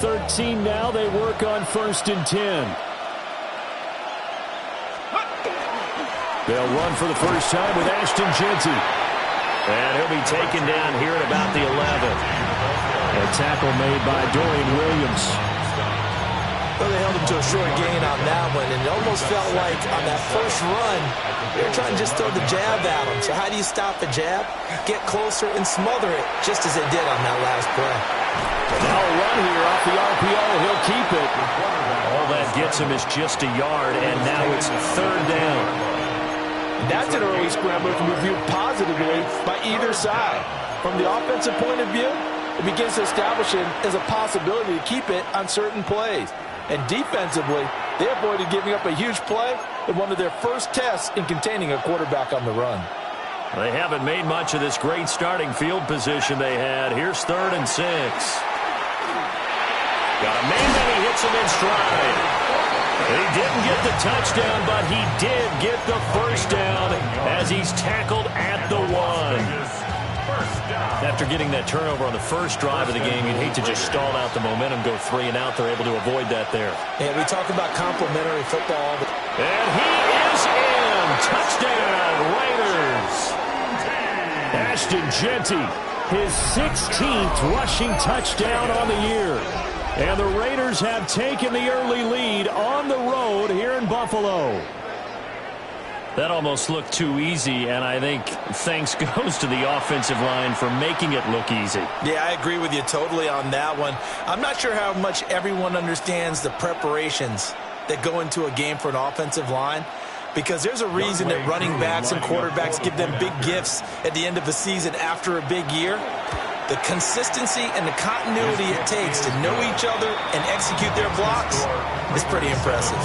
13 now. They work on 1st and 10. They'll run for the first time with Ashton Jeanty. And he'll be taken down here at about the 11. A tackle made by Dorian Williams. Well, they held him to a short gain on that one, and it almost felt like on that first run, they were trying to just throw the jab at him. So how do you stop the jab? Get closer and smother it, just as they did on that last play. Now a run here off the RPO. He'll keep it. All that gets him is just a yard, and now it's 3rd down. That's an early scramble that can be viewed positively by either side. From the offensive point of view, it begins to establish it as a possibility to keep it on certain plays. And defensively, they avoided giving up a huge play in one of their first tests in containing a quarterback on the run. They haven't made much of this great starting field position they had. Here's 3rd and 6. Got a man that he hits him in stride. He didn't get the touchdown, but he did get the first down as he's tackled at the 1. After getting that turnover on the first drive of the game, you'd hate to just stall out the momentum, go 3 and out. They're able to avoid that there. And we talk about complimentary football. And he is in. Touchdown, Raiders. Ashton Jeanty, his 16th rushing touchdown on the year. And the Raiders have taken the early lead on the road here in Buffalo. That almost looked too easy, and I think thanks goes to the offensive line for making it look easy. Yeah, I agree with you totally on that one. I'm not sure how much everyone understands the preparations that go into a game for an offensive line, because there's a reason that running backs and quarterbacks give them big gifts at the end of the season after a big year. The consistency and the continuity it takes to know each other and execute their blocks is pretty impressive.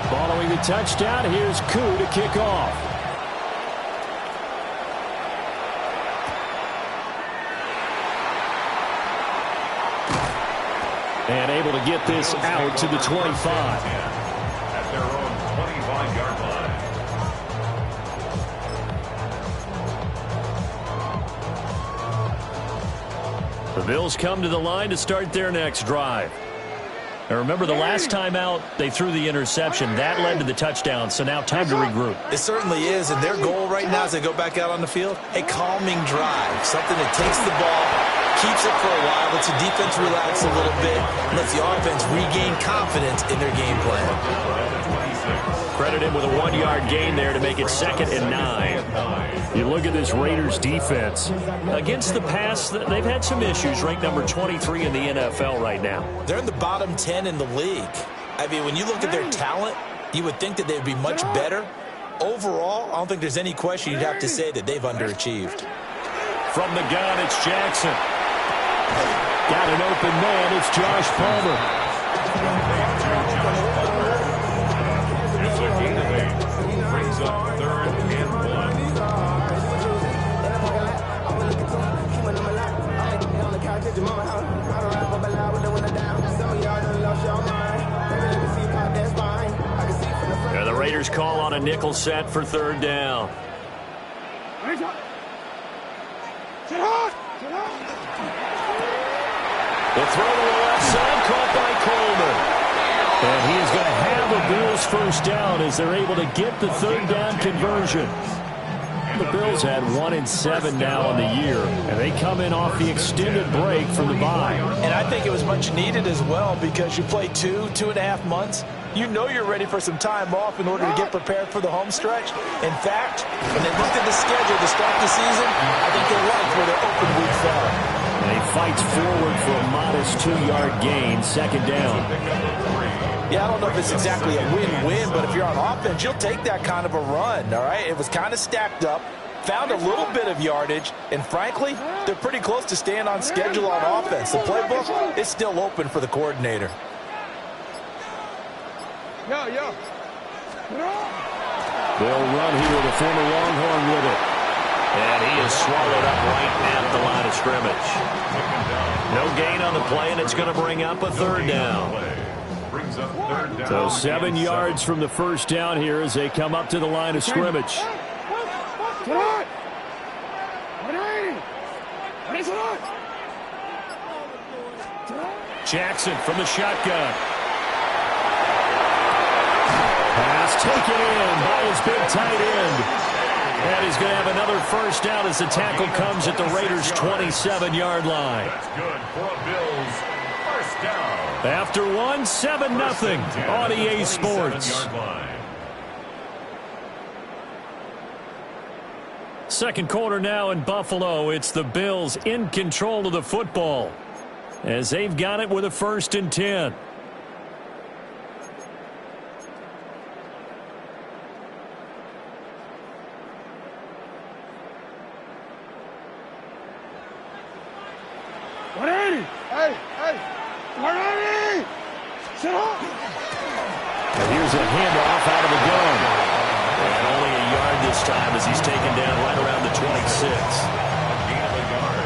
Following the touchdown, here's Koo to kick off. And able to get this out to the 25. At their own 25-yard line. The Bills come to the line to start their next drive. And remember, the last time out, they threw the interception. That led to the touchdown, so now time to regroup. It certainly is, and their goal right now as they go back out on the field, a calming drive, something that takes the ball, keeps it for a while, lets the defense relax a little bit, lets the offense regain confidence in their game plan. Credit him with a 1-yard gain there to make it 2nd and 9. You look at this Raiders defense. Against the pass, they've had some issues. Ranked number 23 in the NFL right now. They're in the bottom 10 in the league. I mean, when you look at their talent, you would think that they'd be much better. Overall, I don't think there's any question you'd have to say that they've underachieved. From the gun, it's Jackson. Got an open man. It's Josh Palmer. Brings up 3rd and 1. And the Raiders call on a nickel set for 3rd down. The throw to the left side, caught by Coleman. And he is going to have the Bills first down as they're able to get the 3rd down conversion. The Bills had 1-7 now on the year, and they come in off the extended break from the bye. And I think it was much needed as well, because you play 2.5 months. You know you're ready for some time off in order to get prepared for the home stretch. In fact, when they looked at the schedule to start the season, I think they liked where their open week fell. And he fights forward for a modest 2-yard gain, 2nd down. Yeah, I don't know if it's exactly a win-win, but if you're on offense, you'll take that kind of a run, all right? It was kind of stacked up, found a little bit of yardage, and frankly, they're pretty close to staying on schedule on offense. The playbook is still open for the coordinator. They'll run here, the former Longhorn with it. And he is swallowed up right at the line of scrimmage. No gain on the play, and it's going to bring up a 3rd down. a third down. So 7 yards from the first down here as they come up to the line of scrimmage. Jackson from the shotgun. Pass taken in by his big tight end. And he's going to have another first down as the tackle comes at the Raiders' 27-yard line. That's good for a Bills first down. After 7-0 on EA Sports. Second quarter now in Buffalo. It's the Bills in control of the football as they've got it with a 1st and 10. And here's a handoff out of the gun. And only a yard this time as he's taken down right around the 26.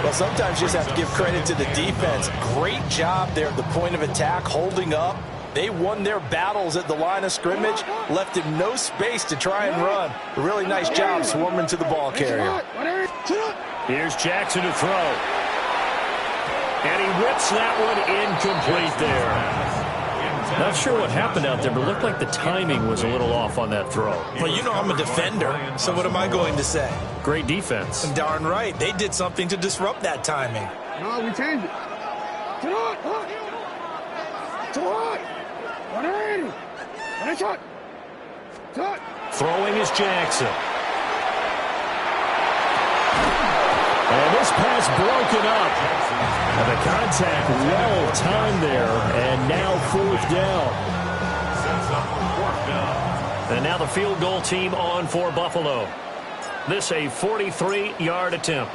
Well, sometimes you just have to give credit to the defense. Great job there at the point of attack, holding up. They won their battles at the line of scrimmage, left him no space to try and run. A really nice job swarming to the ball carrier. Here's Jackson to throw. And he whips that one incomplete there. Not sure what happened out there, but it looked like the timing was a little off on that throw. Well, you know I'm a defender, so what am I going to say? Great defense. Darn right. They did something to disrupt that timing. No, we changed it. Throwing is Jackson. And this pass broken up. And the contact well timed there. And now 4th down. And now the field goal team on for Buffalo. This a 43-yard attempt.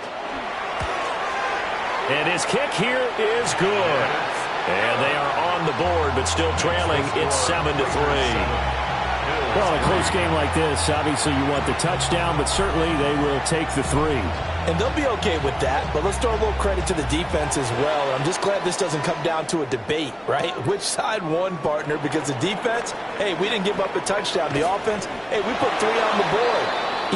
And his kick here is good. And they are on the board, but still trailing. It's 7-3. Well, in a close game like this, obviously you want the touchdown, but certainly they will take the 3. And they'll be okay with that, but let's throw a little credit to the defense as well. I'm just glad this doesn't come down to a debate, right? Which side won, partner? Because the defense, hey, we didn't give up a touchdown. The offense, hey, we put 3 on the board.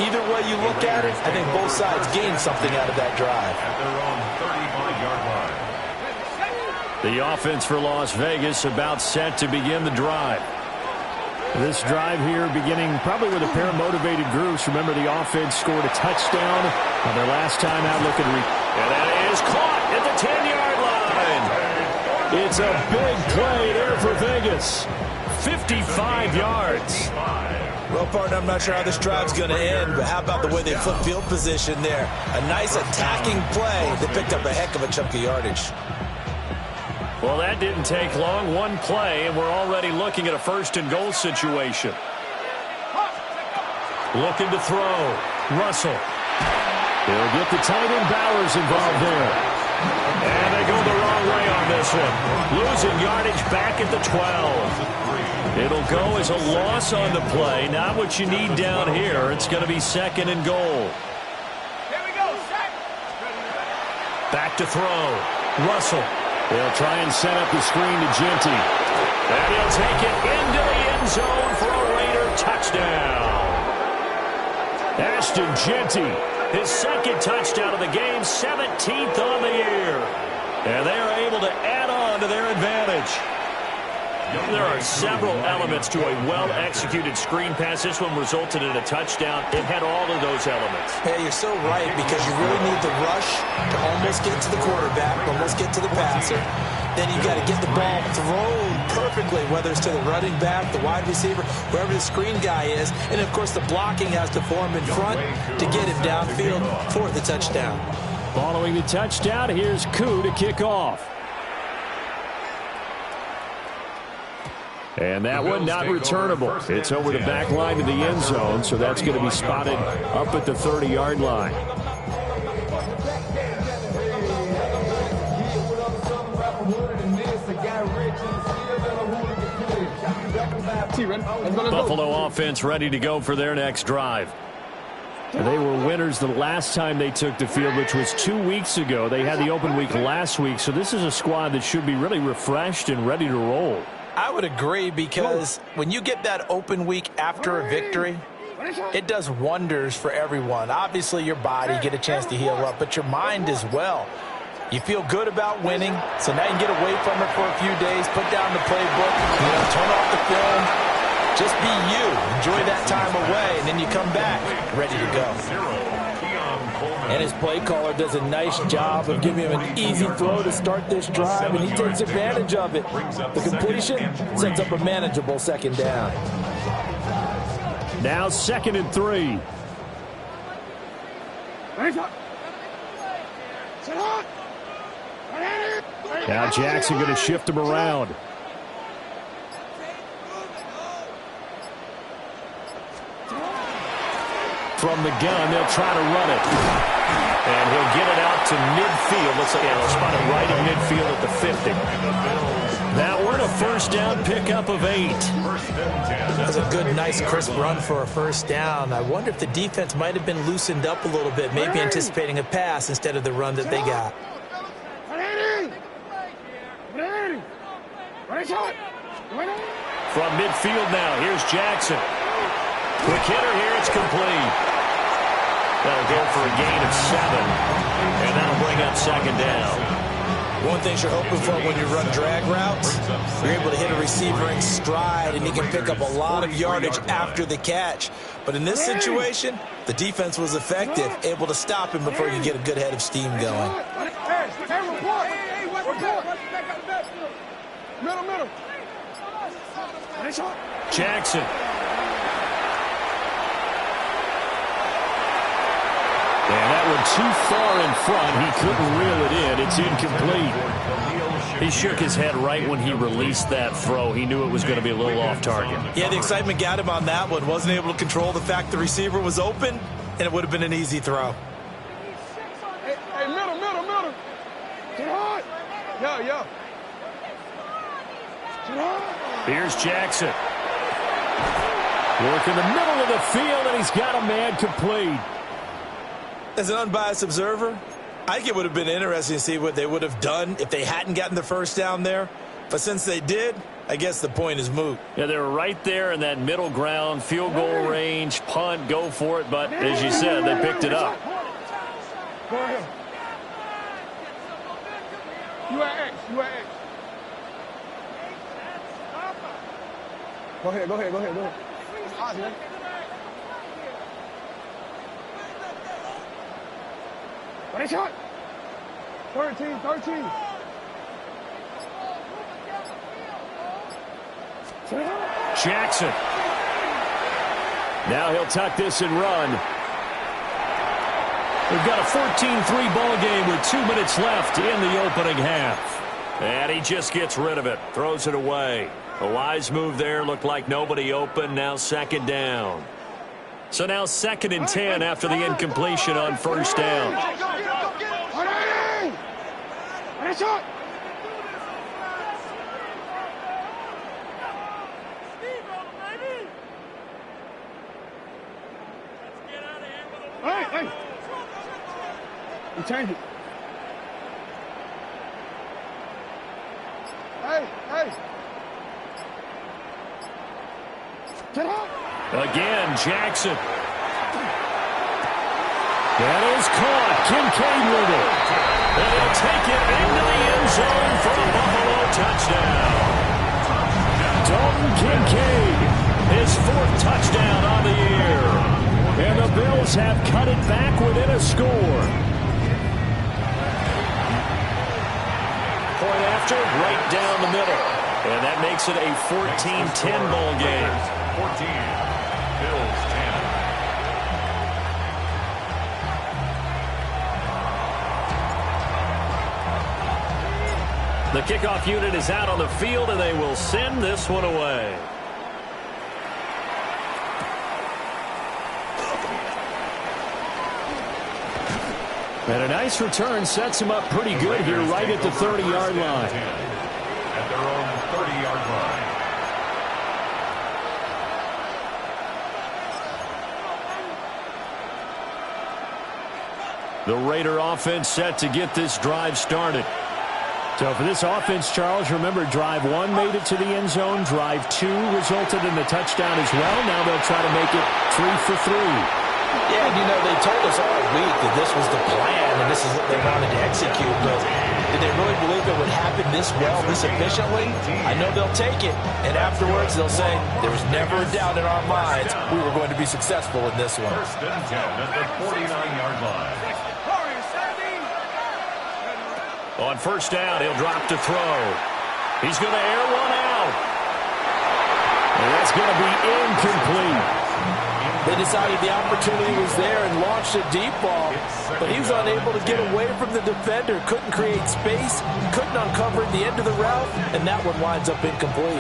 Either way you look at it, I think both sides gained something out of that drive. At their own 35-yard line. The offense for Las Vegas about set to begin the drive. This drive here beginning probably with a pair of motivated groups. Remember, the offense scored a touchdown on their last time out. Look at and that is caught at the 10-yard line. It's a big play there for Vegas. 55 yards. Well, partner, I'm not sure how this drive's going to end, but how about the way they flip field position there? A nice attacking play. They picked up a heck of a chunk of yardage. Well, that didn't take long. One play, and we're already looking at a 1st and goal situation. Looking to throw. Russell. He'll get the tight end Bowers involved there. And they go the wrong way on this one. Losing yardage back at the 12. It'll go as a loss on the play. Not what you need down here. It's going to be 2nd and goal. Back to throw. Russell. They'll try and set up the screen to Genty. And he'll take it into the end zone for a Raider touchdown. Ashton Genty, his 2nd touchdown of the game, 17th on the year. And they are able to add on to their advantage. There are several elements to a well-executed screen pass. This one resulted in a touchdown. It had all of those elements. Hey, you're so right, because you really need the rush to almost get to the quarterback, almost get to the passer. Then you've got to get the ball thrown perfectly, whether it's to the running back, the wide receiver, wherever the screen guy is. And, of course, the blocking has to form in front to get him downfield for the touchdown. Following the touchdown, here's Koo to kick off. And that one not returnable. It's over the back line to the end zone, so that's going to be spotted up at the 30-yard line. Buffalo offense ready to go for their next drive. They were winners the last time they took the field, which was 2 weeks ago. They had the open week last week, so this is a squad that should be really refreshed and ready to roll. I would agree, because when you get that open week after a victory, it does wonders for everyone. Obviously, your body, get a chance to heal up, but your mind as well. You feel good about winning, so now you can get away from it for a few days, put down the playbook, turn off the film, just be you. Enjoy that time away, and then you come back ready to go. And his play caller does a nice job of giving him an easy throw to start this drive, and he takes advantage of it. The completion sets up a manageable second down. Now 2nd and 3. Now Jackson going to shift him around. From the gun, they'll try to run it. And he'll get it out to midfield. Looks like he'll spot it right in midfield at the 50. Now we're in a first down pickup of 8. That's a good, nice, crisp run for a first down. I wonder if the defense might have been loosened up a little bit, maybe anticipating a pass instead of the run that they got. From midfield now, here's Jackson. Quick hitter here, it's complete. That'll go for a gain of 7, and that'll bring up second down. One thing you're hoping for when you run drag routes, you're able to hit a receiver in stride, and he can pick up a lot of yardage after the catch. But in this situation, the defense was effective, able to stop him before you get a good head of steam going. Middle. Jackson. And that one too far in front. He couldn't reel it in. It's incomplete. He shook his head right when he released that throw. He knew it was going to be a little off target. Yeah, the excitement got him on that one. Wasn't able to control the fact the receiver was open, and it would have been an easy throw. Hey, middle. Get hard. Yo. Get hard. Here's Jackson. Working the middle of the field, and he's got a man complete. As an unbiased observer, I think it would have been interesting to see what they would have done if they hadn't gotten the first down there. But since they did, I guess the point is moot. Yeah, they were right there in that middle ground, field goal range, punt, go for it. But as you said, they picked it up. Go ahead. You at X. Go ahead. What a shot! 13. Jackson. Now he'll tuck this and run. We've got a 14-3 ball game with 2 minutes left in the opening half. And he just gets rid of it, throws it away. A wise move there, looked like nobody open, now second down. So now 2nd and 10 after the incompletion on first down. Hey. You change it. Hey. Get up. Again, Jackson. That is caught. Kincaid with it. And he'll take it into the end zone for a Buffalo touchdown. Dalton Kincaid, his 4th touchdown on the year. And the Bills have cut it back within a score. Point after, right down the middle. And that makes it a 14-10 ball game. 14, Bills 10. The kickoff unit is out on the field, and they will send this one away. And a nice return sets him up pretty good here right at the 30-yard line. At their own 30-yard line. The Raider offense set to get this drive started. So for this offense, Charles, remember, drive 1 made it to the end zone. Drive 2 resulted in the touchdown as well. Now they'll try to make it 3 for 3. Yeah, and they told us all week that this was the plan and this is what they wanted to execute. But did they really believe it would happen this well, this efficiently? I know they'll take it, and afterwards they'll say, there was never a doubt in our minds we were going to be successful in this one. First and 10 at the 49-yard line. On first down, he'll drop to throw. He's going to air one out. And that's going to be incomplete. They decided the opportunity was there and launched a deep ball, but he was unable to get away from the defender, couldn't create space, couldn't uncover the end of the route, and that one winds up incomplete.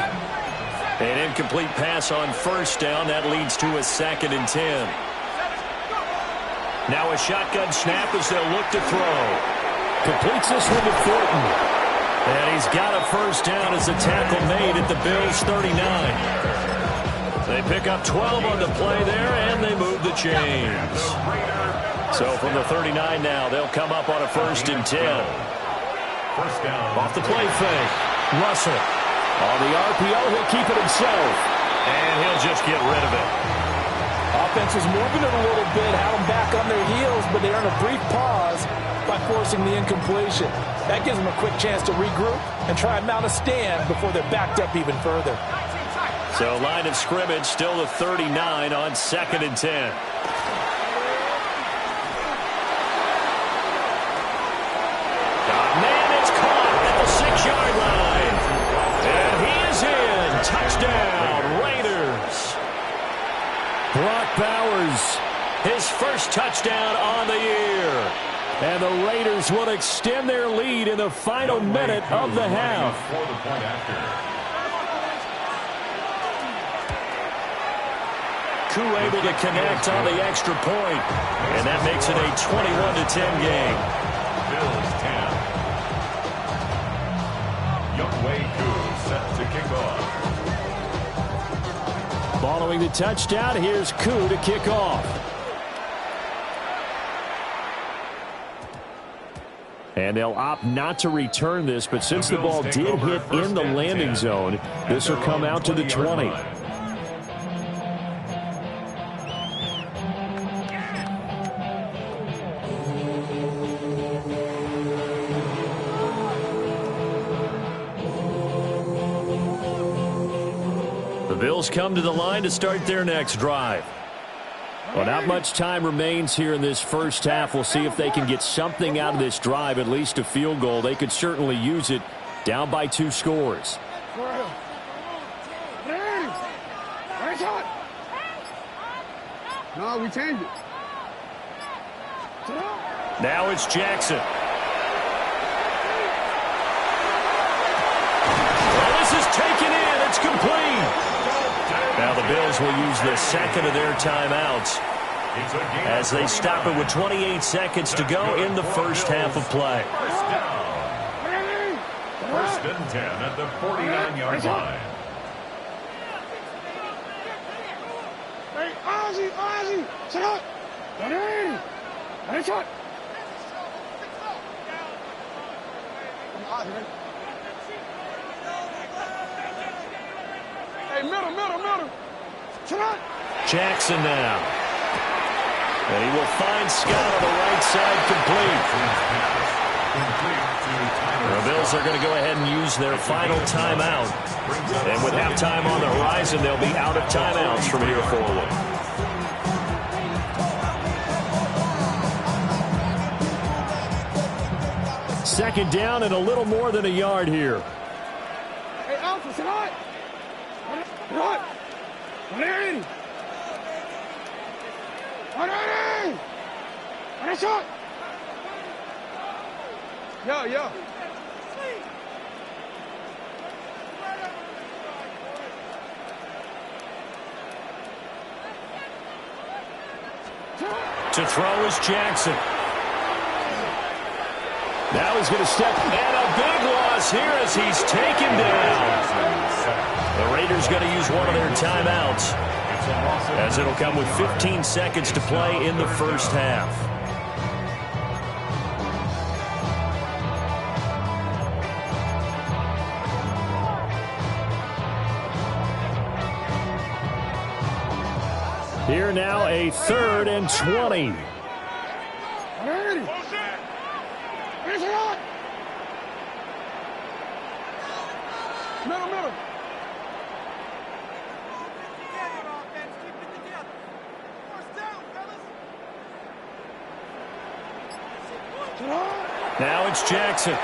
An incomplete pass on first down. That leads to a 2nd and 10. Now a shotgun snap as they'll look to throw. Completes this one to Thornton. And he's got a first down as a tackle made at the Bills' 39. They pick up 12 on the play there, and they move the chains. So from the 39 now, they'll come up on a 1st and 10. First down. Off the play fake. Russell. On the RPO, he'll keep it himself. And he'll just get rid of it. Offense was moving it a little bit, had them back on their heels, but they earned a brief pause by forcing the incompletion. That gives them a quick chance to regroup and try and mount a stand before they're backed up even further. So line of scrimmage still the 39 on 2nd and 10. Man, it's caught at the 6-yard line. And he is in. Touchdown, Raiders. Brock Bowers, his first touchdown on the year. And the Raiders will extend their lead in the final minute of the half. For the point after. Koo able to connect on the extra point, and that makes it a 21-10 game. Bills 10. Younghoe Koo set to kick off. Following the touchdown, here's Koo to kick off. And they'll opt not to return this, but since the ball did hit in the landing zone, this will come out to the 20. The Bills come to the line to start their next drive. Well, not much time remains here in this first half. We'll see if they can get something out of this drive, at least a field goal. They could certainly use it, down by 2 scores. No, we changed it. Now it's Jackson. Well, this is taken in. It's complete. Now the Bills will use the 2nd of their timeouts as they stop it with 28 seconds to go in the first half of play. First and 10 at the 49-yard line. Hey, Ozzie, sit up. Ready? Shot. Hey, middle. Sit up. Jackson now. And he will find Scott on the right side, complete. The Bills are going to go ahead and use their final timeout. And with halftime on the horizon, they'll be out of timeouts from here forward. Second down and a little more than a yard here. Hey, Alpha, sit up. What? Ready? Shot. Yo. To throw is Jackson. Now he's going to step. And a big loss here as he's taken down. The Raiders going to use one of their timeouts, as it'll come with 15 seconds to play in the first half. Here now, a 3rd and 20. Middle. Now it's Jackson. And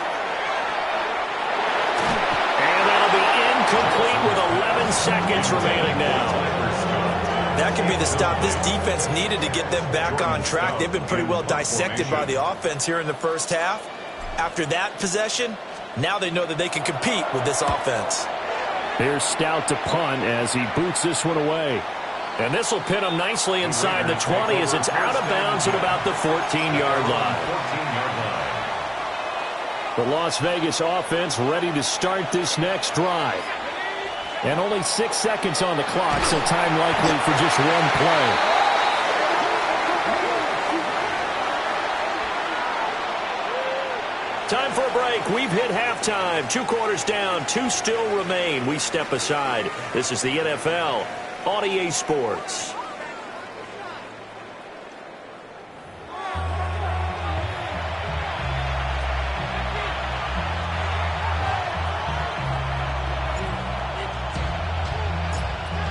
that'll be incomplete with 11 seconds remaining now. That could be the stop this defense needed to get them back on track. They've been pretty well dissected by the offense here in the first half. After that possession, now they know that they can compete with this offense. Here's Stout to punt as he boots this one away. And this will pin him nicely inside the 20 as it's out of bounds at about the 14-yard line. The Las Vegas offense ready to start this next drive. And only 6 seconds on the clock, so time likely for just one play. Time for a break. We've hit halftime. 2 quarters down, 2 still remain. We step aside. This is the NFL on EA Sports.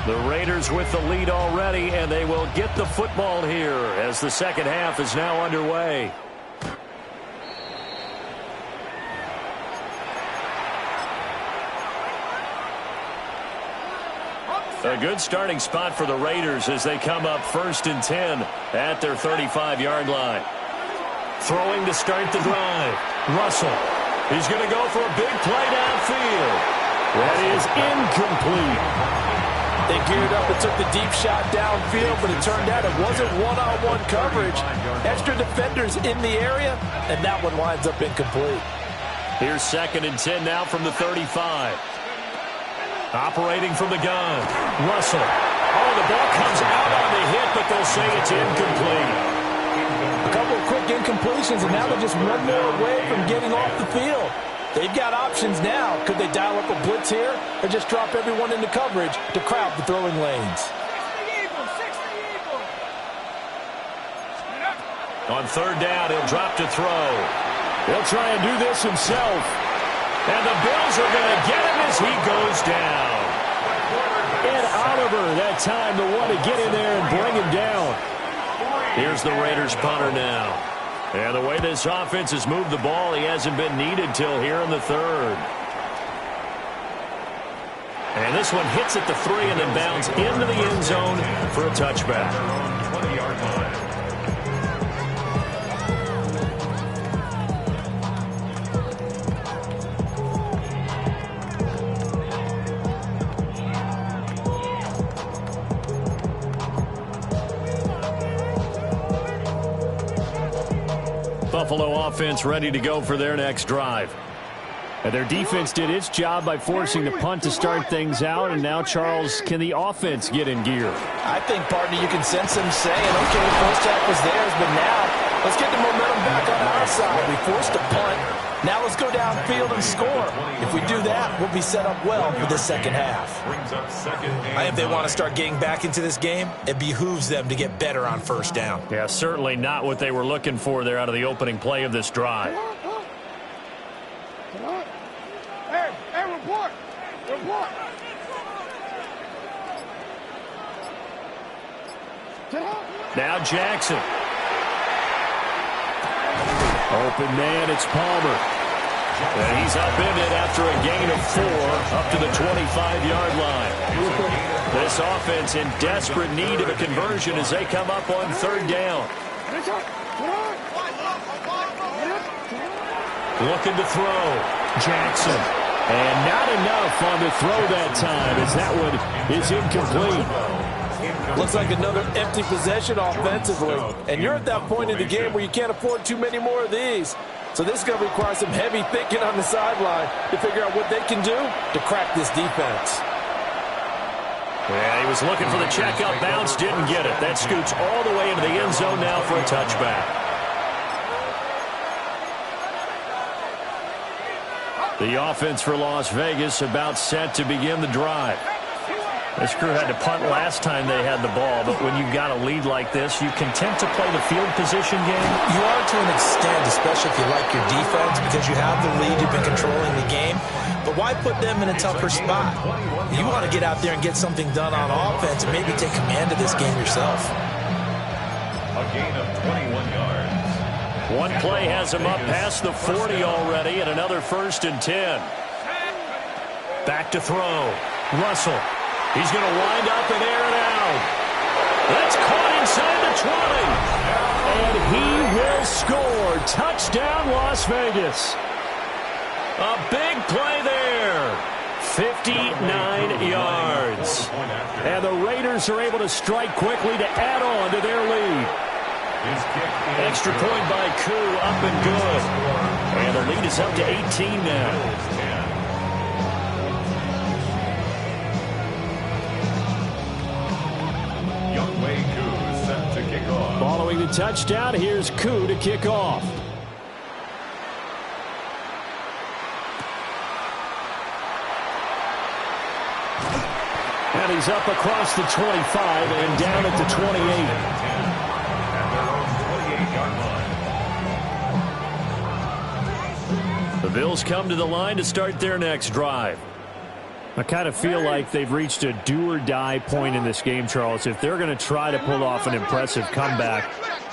The Raiders with the lead already, and they will get the football here as the second half is now underway. A good starting spot for the Raiders as they come up 1st and 10 at their 35-yard line. Throwing to start the drive. Russell. He's going to go for a big play downfield. That is incomplete. They geared up and took the deep shot downfield, but it turned out it wasn't one-on-one coverage. Extra defenders in the area, and that one winds up incomplete. Here's 2nd and 10 now from the 35. Operating from the gun. Russell. Oh, the ball comes out on the hit, but they'll say it's incomplete. A couple of quick incompletions, and now they're just one more away from getting off the field. They've got options now. Could they dial up a blitz here or just drop everyone into coverage to crowd the throwing lanes? On 3rd down, he'll drop to throw. He'll try and do this himself. And the Bills are going to get him as he goes down. Ed Oliver, that time, the one to get in there and bring him down. Here's the Raiders punter now. And the way this offense has moved the ball, he hasn't been needed till here in the 3rd. And this one hits at the 3 and then bounds into the end zone for a touchback. 20-yard line. Buffalo offense ready to go for their next drive. And their defense did its job by forcing the punt to start things out. And now, Charles, can the offense get in gear? I think, partner, you can sense them saying, okay, first half was theirs, but now let's get the momentum back on our side. We forced a punt. Now let's go downfield and score. If we do that, we'll be set up well for the second half. I think if they want to start getting back into this game, it behooves them to get better on 1st down. Yeah, certainly not what they were looking for there out of the opening play of this drive. Hey, report. Now Jackson. Open man, it's Palmer. And he's up in it after a gain of 4 up to the 25-yard line. This offense in desperate need of a conversion as they come up on 3rd down. Looking to throw. Jackson. And not enough on the throw that time as that one is incomplete. Looks like another empty possession offensively. And you're at that point in the game where you can't afford too many more of these. So this is going to require some heavy thinking on the sideline to figure out what they can do to crack this defense. Yeah, he was looking for the checkup bounce, didn't get it. That scoots all the way into the end zone now for a touchback. The offense for Las Vegas about set to begin the drive. This crew had to punt last time they had the ball, but when you've got a lead like this, you content to play the field position game? You are to an extent, especially if you like your defense, because you have the lead, you've been controlling the game. But why put them in a tougher spot? You want to get out there and get something done on offense and maybe take command of this game yourself. A gain of 21 yards. One play has him up past the 40 already, and another 1st and 10. Back to throw. Russell. He's going to wind up and air it out. That's caught inside the 20. And he will score. Touchdown, Las Vegas. A big play there. 59 yards. And the Raiders are able to strike quickly to add on to their lead. Extra point by Koo, up and good. And the lead is up to 18 now. Following the touchdown, here's Koo to kick off. And he's up across the 25 and down at the 28. The Bills come to the line to start their next drive. I kind of feel like they've reached a do-or-die point in this game, Charles. If they're going to try to pull off an impressive comeback,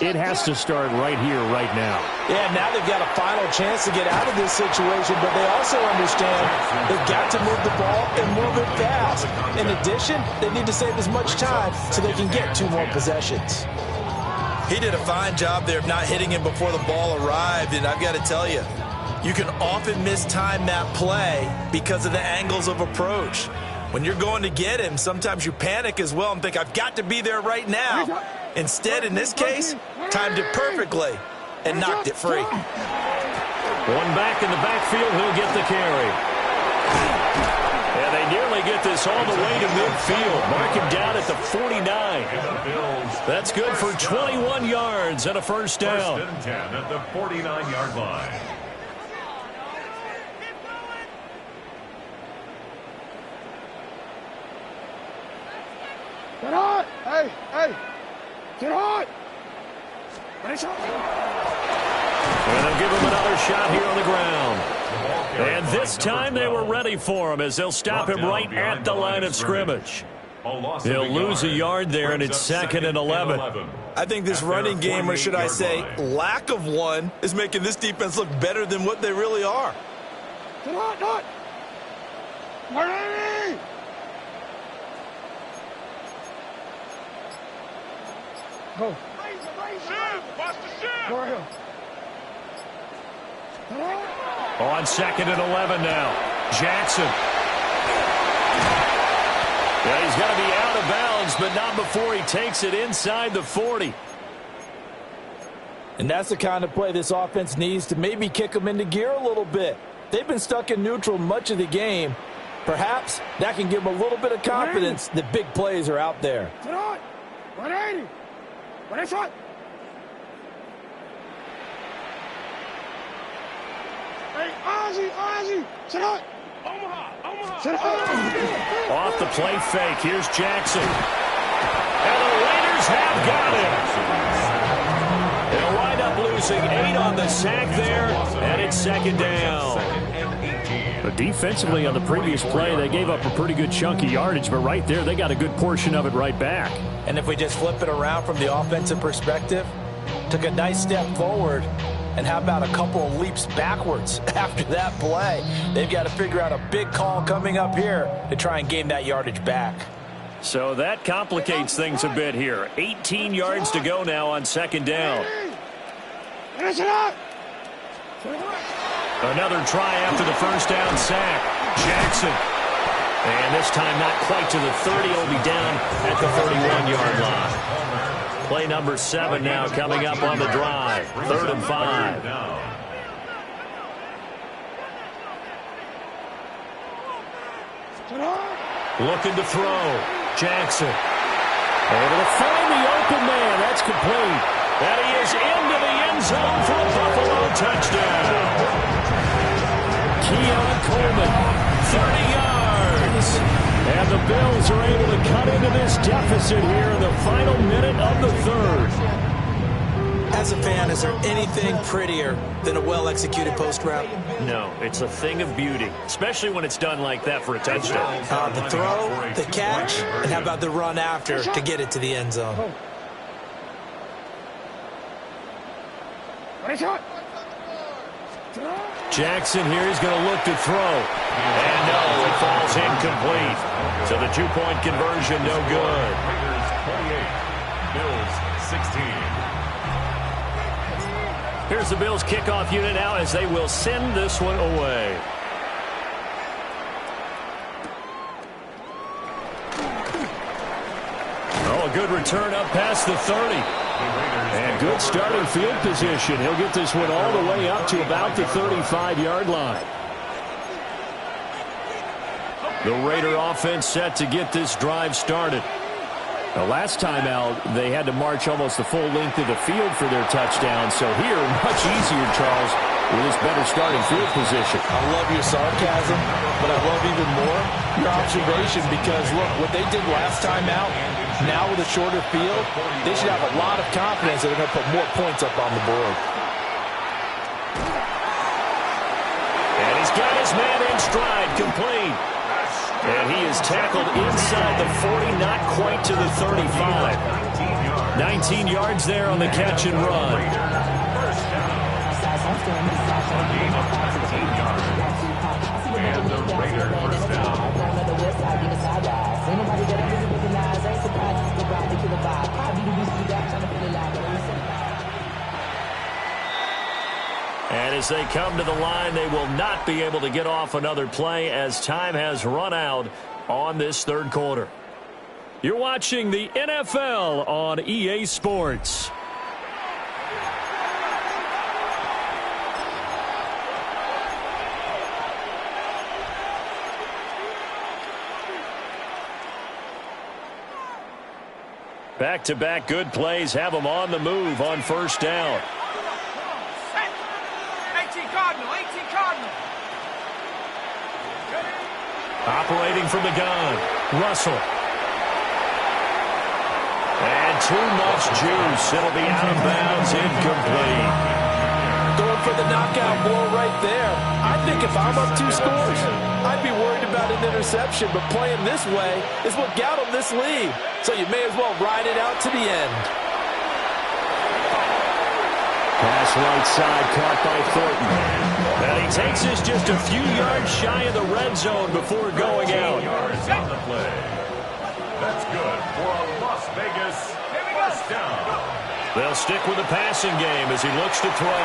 it has to start right here, right now. Yeah, now they've got a final chance to get out of this situation, but they also understand they've got to move the ball and move it fast. In addition, they need to save as much time so they can get 2 more possessions. He did a fine job there of not hitting him before the ball arrived, and I've got to tell you, you can often mistime that play because of the angles of approach. When you're going to get him, sometimes you panic as well and think, I've got to be there right now. Instead, in this case, timed it perfectly and knocked it free. One back in the backfield, he'll get the carry. And they nearly get this all the way to midfield. Mark him down at the 49. That's good for 21 yards and a 1st down. 1st and 10 at the 49-yard line. Get hot! Hey, hey! Get hot! And they'll give him another shot here on the ground. And this time they were ready for him as they'll stop him right at the line of scrimmage. He'll lose a yard there, and it's 2nd and 11. I think this running game, or should I say lack of one, is making this defense look better than what they really are. Get hot! Ready! Go. Watch the shift. Go ahead. On 2nd and 11 now. Jackson. Yeah, he's going to be out of bounds, but not before he takes it inside the 40. And that's the kind of play this offense needs to maybe kick them into gear a little bit. They've been stuck in neutral much of the game. Perhaps that can give them a little bit of confidence that big plays are out there. Get on! 180! What is it? Hey, Ozzy! Sit up! Omaha! Sit up! Off the play fake, here's Jackson. And the Raiders have got him. They'll wind up losing 8 on the sack there, and it's 2nd down. But defensively on the previous play, they gave up a pretty good chunk of yardage, but right there, they got a good portion of it right back. And if we just flip it around from the offensive perspective, took a nice step forward, and how about a couple of leaps backwards after that play? They've got to figure out a big call coming up here to try and gain that yardage back. So that complicates things a bit here. 18 yards to go now on 2nd down. Another try after the 1st down sack. Jackson. And this time not quite to the 30. He'll be down at the 31-yard line. Play number 7 now coming up on the drive. 3rd and 5. Looking to throw. Jackson. Able to find the open man. That's complete. And he is into the end zone for a Buffalo touchdown. Keon Coleman, 30 yards. And the Bills are able to cut into this deficit here in the final minute of the third. As a fan, is there anything prettier than a well-executed post route? No, it's a thing of beauty, especially when it's done like that for a touchdown. The throw, the catch, and how about the run after to get it to the end zone? Jackson here is going to look to throw. And no, it falls incomplete. So the two-point conversion, no good. Raiders 28, Bills 16. Here's the Bills kickoff unit now as they will send this one away. Oh, a good return up past the 30. And good starting field position. He'll get this one all the way up to about the 35-yard line. The Raider offense set to get this drive started. The last time out, they had to march almost the full length of the field for their touchdown. So here, much easier, Charles, with this better starting field position. I love your sarcasm, but I love even more your observation because, look, what they did last time out, now with a shorter field, they should have a lot of confidence that they're going to put more points up on the board. And he's got his man in stride, complete. And he is tackled inside the 40, not quite to the 35. 19 yards there on the catch and run. And the Raiders first down. And as they come to the line, they will not be able to get off another play as time has run out on this third quarter. You're watching the NFL on EA Sports. Back-to-back good plays have them on the move on first down. 18 Cardinal, 18 Cardinal. Operating from the gun, Russell. And too much juice. It'll be out of bounds, incomplete. Going for the knockout blow right there. I think if I'm up 2 scores, I'd be worried about an interception, but playing this way is what got them this lead. So you may as well ride it out to the end. Pass right side, caught by Thornton. And he takes this just a few yards shy of the red zone before going out. Yards on the play. That's good for a Las Vegas first down. They'll stick with the passing game as he looks to throw.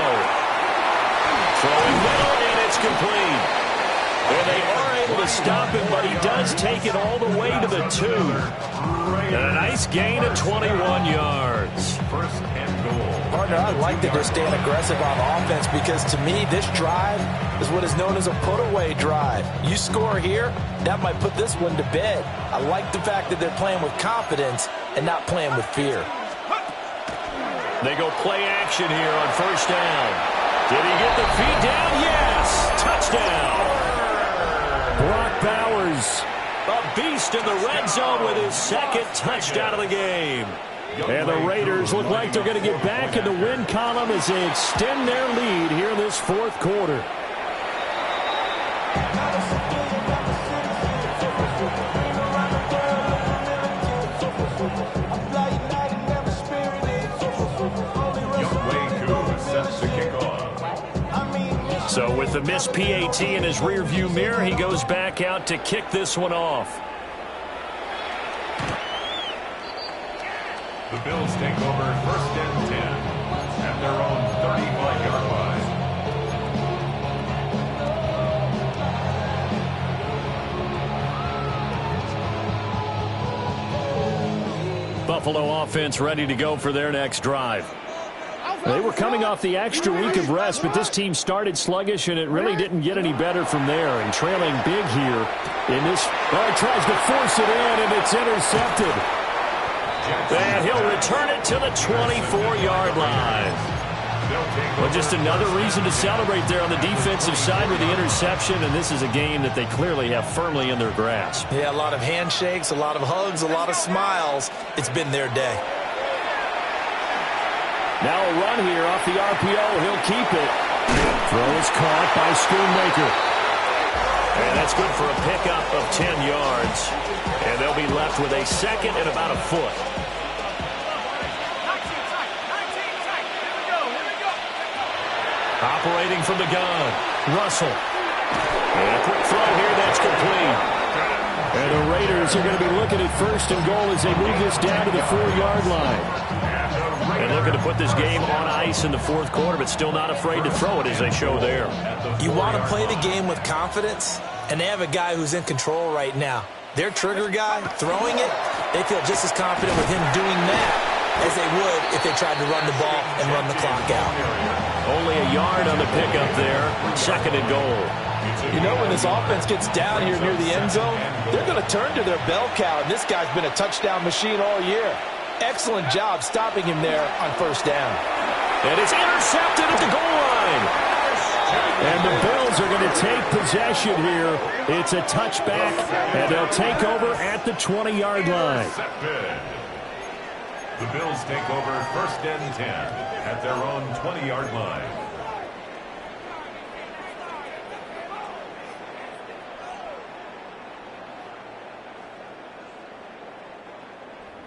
Throwing middle, and it's complete. And they are able to stop him, but he does take it all the way to the 2. And a nice gain of 21 yards. First and goal. Partner, I like that they're staying aggressive on offense because to me, this drive is what is known as a put-away drive. You score here, that might put this one to bed. I like the fact that they're playing with confidence and not playing with fear. They go play action here on first down. Did he get the feet down? Yes! Touchdown! Brock Bowers, a beast in the red zone with his second touchdown of the game. and the Raiders look like they're going to get back in the win column as they extend their lead here in this fourth quarter. So with the missed PAT in his rearview mirror, he goes back out to kick this one off. The Bills take over first and 10 at their own 35-yard line. Buffalo offense ready to go for their next drive. They were coming off the extra week of rest, but this team started sluggish, and it really didn't get any better from there. And trailing big here in this. Oh, he tries to force it in, and it's intercepted. And he'll return it to the 24-yard line. Well, just another reason to celebrate there on the defensive side with the interception, and this is a game that they clearly have firmly in their grasp. Yeah, a lot of handshakes, a lot of hugs, a lot of smiles. It's been their day. Now a run here off the RPO. He'll keep it. Throw is caught by Schoonmaker. And that's good for a pickup of 10 yards. And they'll be left with a second and about a foot. Operating from the gun, Russell. And a quick throw here, that's complete. And the Raiders are going to be looking at first and goal as they move this down to the 4-yard line. And looking to put this game on ice in the fourth quarter, but still not afraid to throw it as they show there. You want to play the game with confidence, and they have a guy who's in control right now. Their trigger guy, throwing it, they feel just as confident with him doing that as they would if they tried to run the ball and run the clock out. Only a yard on the pickup there. Second and goal. You know, when this offense gets down here near the end zone, they're going to turn to their bell cow, and this guy's been a touchdown machine all year. Excellent job stopping him there on first down. And it's intercepted at the goal line. And the Bills are going to take possession here. It's a touchback, and they'll take over at the 20-yard line. The Bills take over first and 10 at their own 20-yard line.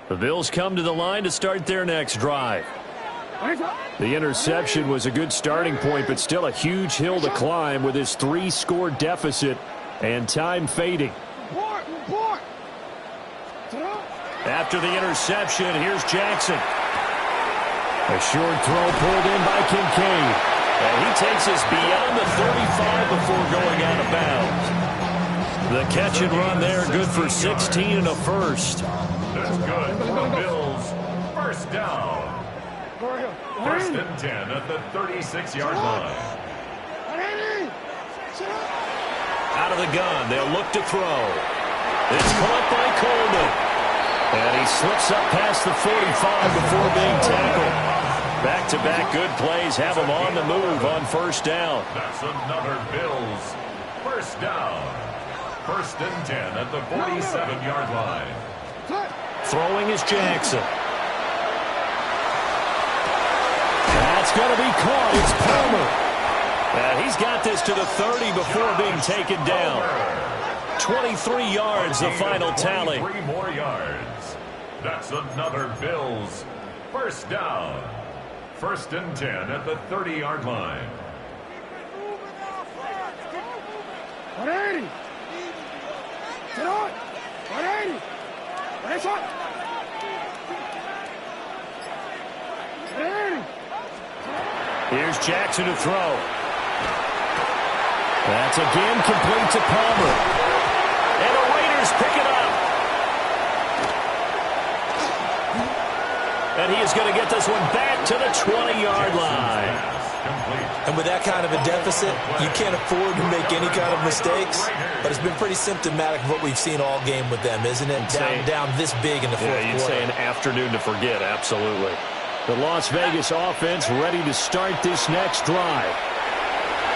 The Bills come to the line to start their next drive. The interception was a good starting point, but still a huge hill to climb with his 3-score deficit and time fading. After the interception, here's Jackson. A short throw pulled in by Kincaid. And he takes us beyond the 35 before going out of bounds. The catch and run there, good for 16 and a first. That's good for the Bills. First down. First and 10 at the 36-yard line. Out of the gun, they'll look to throw. It's caught by Coleman. And he slips up past the 45 before being tackled. Back-to-back good plays have him on the move on first down. That's another Bills. First down. First and 10 at the 47-yard line. Throwing is Jackson. That's going to be caught. It's Palmer. And he's got this to the 30 before being taken down. 23 yards, the final tally. 3 more yards. That's another Bills. First down. First and 10 at the 30-yard line. Here's Jackson to throw. That's again complete to Palmer. And the Raiders pick it up. And he is going to get this one back to the 20-yard line. And with that kind of a deficit, you can't afford to make any kind of mistakes. But it's been pretty symptomatic of what we've seen all game with them, isn't it? Down this big in the fourth quarter. You'd say an afternoon to forget, absolutely. The Las Vegas offense ready to start this next drive.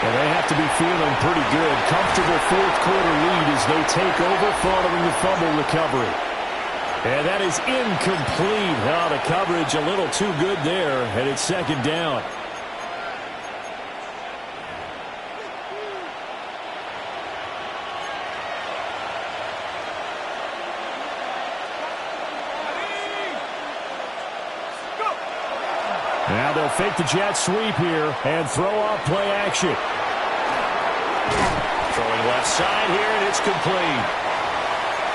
And they have to be feeling pretty good. Comfortable fourth quarter lead as they take over following the fumble recovery. And that is incomplete. Now the coverage a little too good there, and it's second down. Now they'll fake the jet sweep here and throw off play action. Throwing left side here, and it's complete.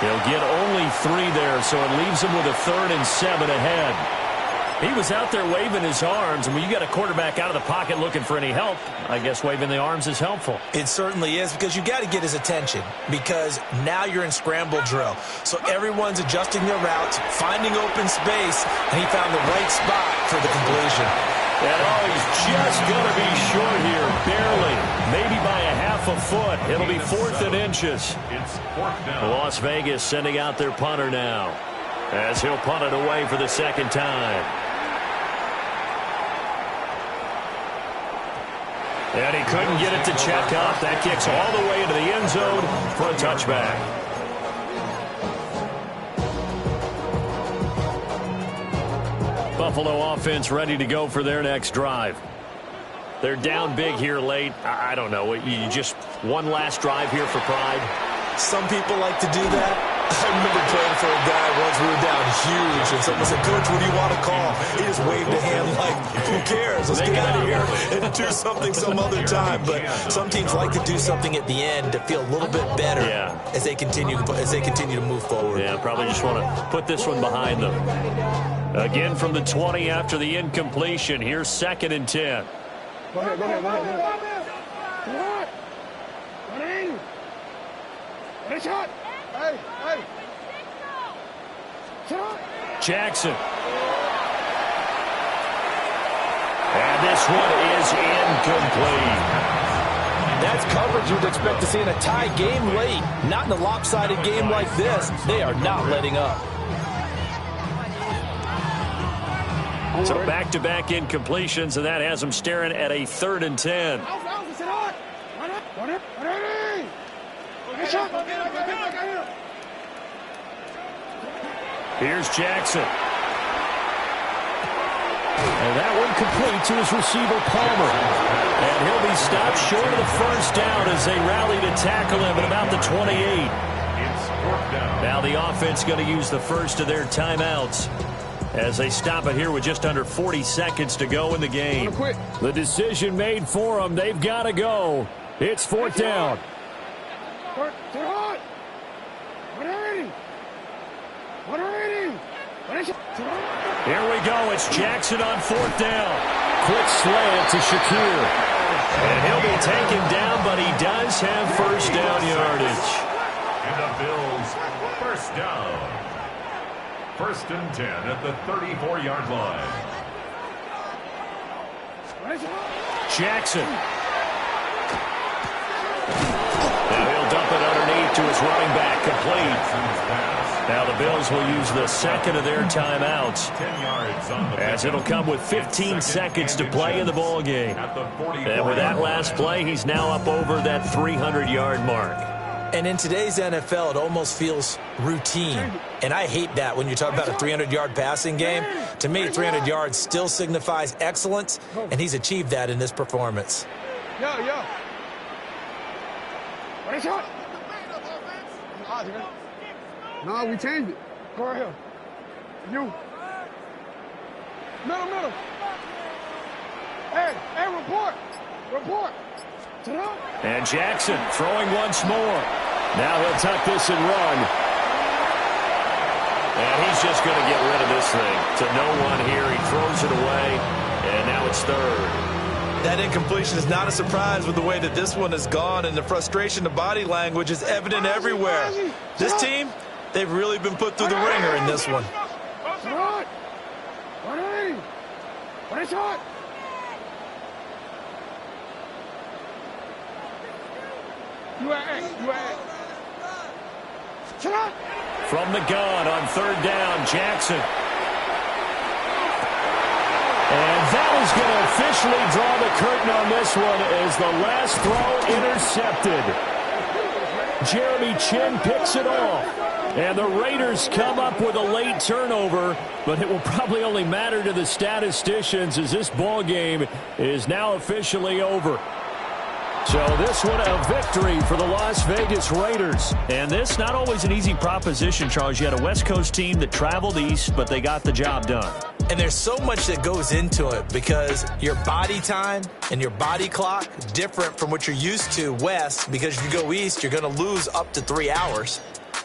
They'll get only 3 there, so it leaves them with a 3rd and 7 ahead. He was out there waving his arms, and when you got a quarterback out of the pocket looking for any help, I guess waving the arms is helpful. It certainly is, because you got to get his attention, because now you're in scramble drill. So everyone's adjusting their routes, finding open space, and he found the right spot for the completion. And he's just going to be short here, barely, maybe by a half a foot. It'll be 4th and inches. It's 4th down. Las Vegas sending out their punter now, as he'll punt it away for the second time. And he couldn't get it to check up. That kicks all the way into the end zone for a touchback. Buffalo offense ready to go for their next drive. They're down big here late. I don't know. You just one last drive here for pride. Some people like to do that. I remember playing for a guy once. We were down huge, and someone said, "Coach, what do you want to call?" He just waved a hand like, "Who cares? Let's get out of here and do something some other time." But some teams like to do something at the end to feel a little bit better as they continue to move forward. Yeah, probably just want to put this one behind them. Again from the 20 after the incompletion. Here's 2nd and 10. Go ahead. Shot. Hey. Shot. Jackson. And this one is incomplete. That's coverage you'd expect to see in a tie game late. Not in a lopsided game like this. They are not letting up. So back-to-back incompletions, and that has them staring at a 3rd and 10. Here's Jackson. And that one complete to his receiver, Palmer. And he'll be stopped short of the first down as they rally to tackle him at about the 28. Now the offense going to use the first of their timeouts as they stop it here with just under 40 seconds to go in the game. The decision made for them. They've got to go. It's 4th down. Here we go. It's Jackson on 4th down. Quick slant to Shakir. And he'll be taken down, but he does have first down yardage. And the Bills, first down. 1st and 10 at the 34-yard line. Jackson. Now he'll dump it underneath to his running back, complete. Now the Bills will use the 2nd of their timeouts, as it'll come with 15 seconds to play in the ball game. And with that last play, he's now up over that 300-yard mark. And in today's NFL, it almost feels routine. And I hate that when you talk about a 300-yard passing game. To me, 300 yards still signifies excellence, and he's achieved that in this performance. Yo. Shot. No, we changed it. Go right here. You. Middle. Hey, report. And Jackson throwing once more. Now he'll tuck this and run. And he's just going to get rid of this thing to no one here. He throws it away, and now it's 3rd. That incompletion is not a surprise with the way that this one has gone, and the frustration, the body language is evident everywhere. This team, they've really been put through the ringer in this one. From the gun on 3rd down, Jackson. And that is going to officially draw the curtain on this one as the last throw intercepted. Jeremy Chinn picks it off. And the Raiders come up with a late turnover, but it will probably only matter to the statisticians as this ball game is now officially over. So this one a victory for the Las Vegas Raiders. And this not always an easy proposition, Charles. You had a West Coast team that traveled east, but they got the job done. And there's so much that goes into it because your body time and your body clock different from what you're used to west, because if you go east, you're going to lose up to 3 hours.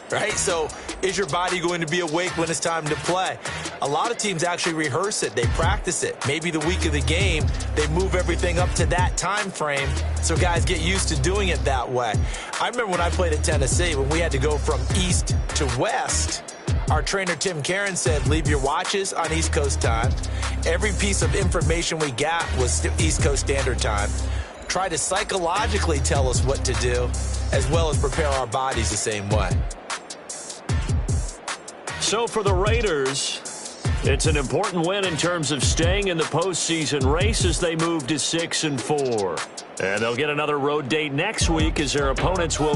Right? So is your body going to be awake when it's time to play? A lot of teams actually rehearse it. They practice it. Maybe the week of the game, they move everything up to that time frame so guys get used to doing it that way. I remember when I played at Tennessee, when we had to go from east to west, our trainer, Tim Karen, said, leave your watches on East Coast time. Every piece of information we got was East Coast Standard Time. Try to psychologically tell us what to do, as well as prepare our bodies the same way. So for the Raiders, it's an important win in terms of staying in the postseason race as they move to 6-4. And they'll get another road date next week as their opponents will be